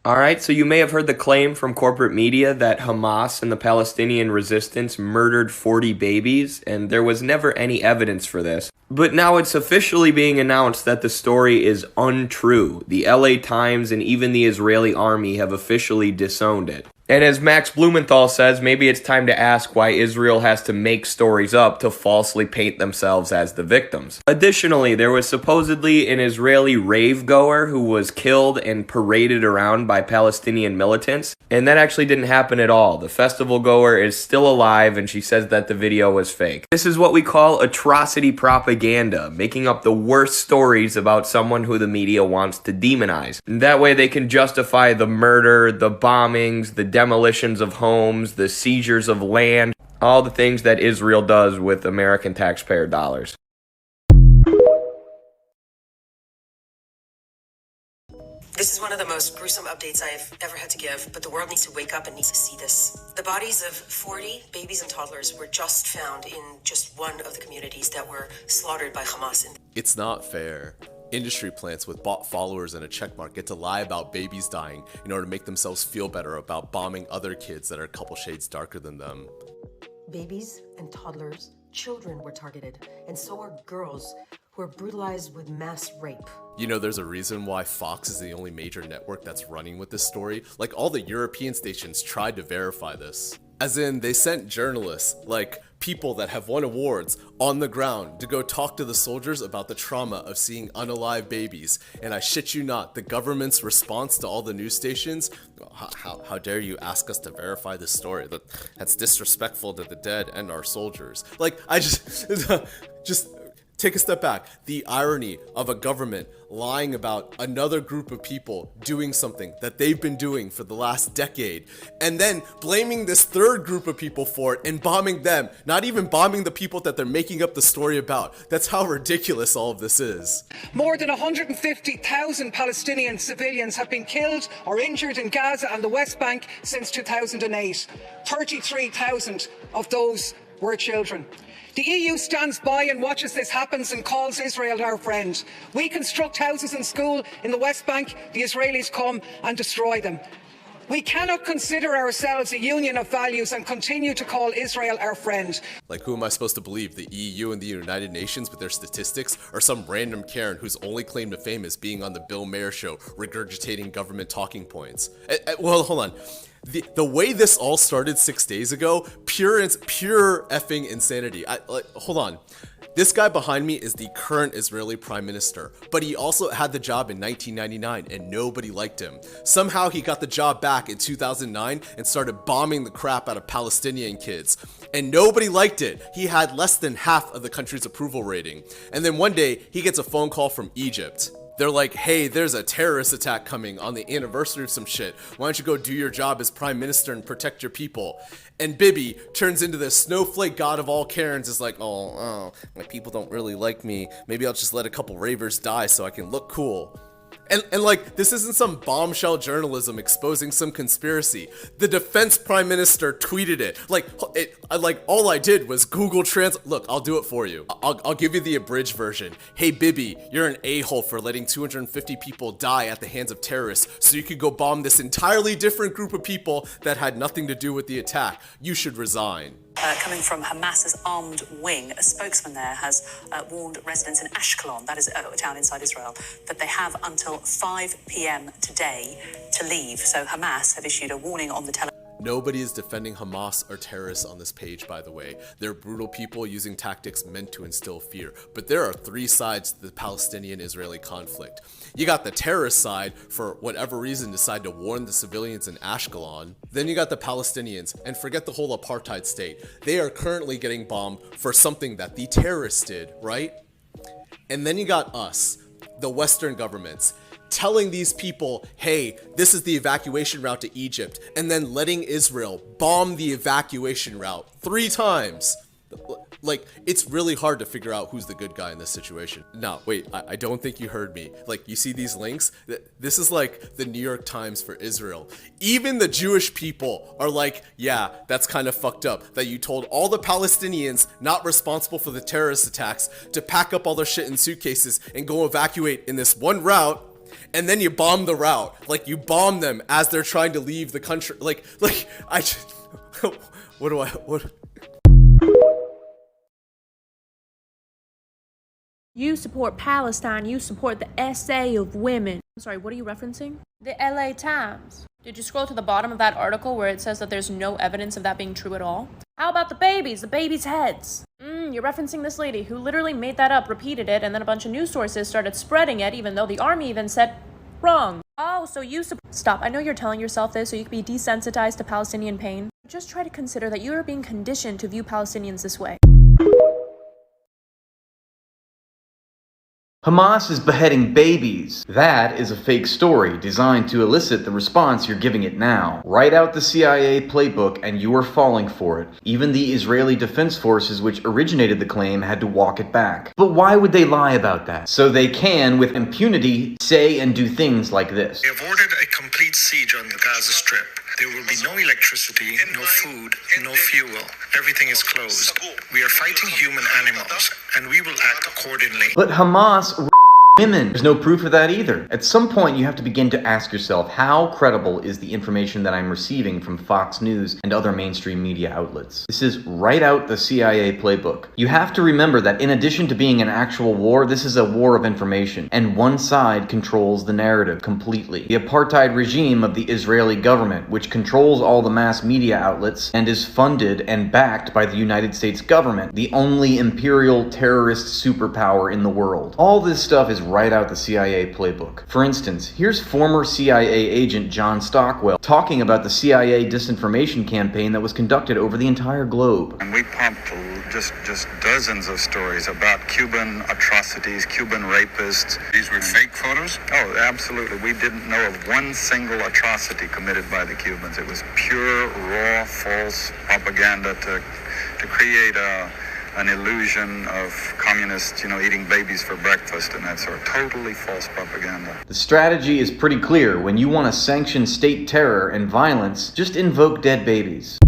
Alright, so you may have heard the claim from corporate media that Hamas and the Palestinian resistance murdered 40 babies, and there was never any evidence for this. But now it's officially being announced that the story is untrue. The LA Times and even the Israeli army have officially disowned it. And as Max Blumenthal says, maybe it's time to ask why Israel has to make stories up to falsely paint themselves as the victims. Additionally, there was supposedly an Israeli rave goer who was killed and paraded around by Palestinian militants, and that actually didn't happen at all. The festival goer is still alive, and she says that the video was fake. This is what we call atrocity propaganda, making up the worst stories about someone who the media wants to demonize. And that way they can justify the murder, the bombings, the demolitions of homes, the seizures of land, all the things that Israel does with American taxpayer dollars. This is one of the most gruesome updates I've ever had to give, but the world needs to wake up and needs to see this. The bodies of 40 babies and toddlers were just found in just one of the communities that were slaughtered by Hamas. It's not fair. Industry plants with bot followers and a checkmark get to lie about babies dying in order to make themselves feel better about bombing other kids that are a couple shades darker than them. Babies and toddlers, children were targeted, and so are girls who are brutalized with mass rape. You know, there's a reason why Fox is the only major network that's running with this story. Like, all the European stations tried to verify this. As in, they sent journalists, like people that have won awards, on the ground to go talk to the soldiers about the trauma of seeing unalive babies. And I shit you not, the government's response to all the news stations, how dare you ask us to verify this story? That's disrespectful to the dead and our soldiers. Like, I just take a step back. The irony of a government lying about another group of people doing something that they've been doing for the last decade, and then blaming this third group of people for it and bombing them, not even bombing the people that they're making up the story about. That's how ridiculous all of this is. More than 150,000 Palestinian civilians have been killed or injured in Gaza and the West Bank since 2008. 33,000 of those were children. The EU stands by and watches this happen and calls Israel our friend. We construct houses and schools in the West Bank, the Israelis come and destroy them. We cannot consider ourselves a union of values and continue to call Israel our friend. Like, who am I supposed to believe? The EU and the United Nations with their statistics, or some random Karen whose only claim to fame is being on the Bill Maher show, regurgitating government talking points? Well, hold on. The way this all started 6 days ago, pure effing insanity. Hold on. This guy behind me is the current Israeli prime minister, but he also had the job in 1999 and nobody liked him. Somehow he got the job back in 2009 and started bombing the crap out of Palestinian kids. And nobody liked it. He had less than half of the country's approval rating. And then one day he gets a phone call from Egypt. They're like, hey, there's a terrorist attack coming on the anniversary of some shit. Why don't you go do your job as prime minister and protect your people? And Bibi turns into this snowflake god of all Karens, is like, oh, my people don't really like me. Maybe I'll just let a couple ravers die so I can look cool. And like, this isn't some bombshell journalism exposing some conspiracy. The defense prime minister tweeted it. Like all I did was Google Translate. Look, I'll do it for you. I'll give you the abridged version. Hey, Bibi, you're an a-hole for letting 250 people die at the hands of terrorists so you could go bomb this entirely different group of people that had nothing to do with the attack. You should resign. Coming from Hamas's armed wing, a spokesman there has warned residents in Ashkelon, that is a town inside Israel, that they have until 5 p.m. today to leave. So Hamas have issued a warning on the television. Nobody is defending Hamas or terrorists on this page, by the way. They're brutal people using tactics meant to instill fear. But there are three sides to the Palestinian-Israeli conflict. You got the terrorist side, for whatever reason, decide to warn the civilians in Ashkelon. Then you got the Palestinians, and forget the whole apartheid state. They are currently getting bombed for something that the terrorists did, right? And then you got us, the Western governments, telling these people, hey, this is the evacuation route to Egypt, and then letting Israel bomb the evacuation route 3 times. Like, it's really hard to figure out who's the good guy in this situation. No, wait, I don't think you heard me. Like, you see these links? This is like the New York Times for Israel. Even the Jewish people are like, yeah, that's kind of fucked up that you told all the Palestinians not responsible for the terrorist attacks to pack up all their shit in suitcases and go evacuate in this one route. and then you bomb the route. Like, you bomb them as they're trying to leave the country. I just, what? You support Palestine, you support the essay of women. I'm sorry, what are you referencing? The LA Times. Did you scroll to the bottom of that article where it says that there's no evidence of that being true at all? How about the babies' heads? You're referencing this lady who literally made that up, repeated it, and then a bunch of news sources started spreading it, even though the army even said wrong. Oh, so you Stop, I know you're telling yourself this so you can be desensitized to Palestinian pain. Just try to consider that you are being conditioned to view Palestinians this way. Hamas is beheading babies. That is a fake story designed to elicit the response you're giving it now. Write out the CIA playbook and you are falling for it. Even the Israeli Defense Forces, which originated the claim, had to walk it back. But why would they lie about that? So they can, with impunity, say and do things like this. We have ordered a complete siege on the Gaza Strip. There will be no electricity, no food, no fuel. Everything is closed. We are fighting human animals, and we will act accordingly. But Hamas women. There's no proof of that either. At some point, you have to begin to ask yourself, how credible is the information that I'm receiving from Fox News and other mainstream media outlets? This is right out the CIA playbook. You have to remember that in addition to being an actual war, this is a war of information, and one side controls the narrative completely. The apartheid regime of the Israeli government, which controls all the mass media outlets and is funded and backed by the United States government, the only imperial terrorist superpower in the world. All this stuff is right out the CIA playbook. For instance, here's former CIA agent John Stockwell talking about the CIA disinformation campaign that was conducted over the entire globe. And we pumped just dozens of stories about Cuban atrocities, Cuban rapists. These were fake photos? Oh, absolutely. We didn't know of one single atrocity committed by the Cubans. It was pure, raw, false propaganda to create an illusion of communists, eating babies for breakfast and that sort of totally false propaganda. The strategy is pretty clear. When you want to sanction state terror and violence, just invoke dead babies.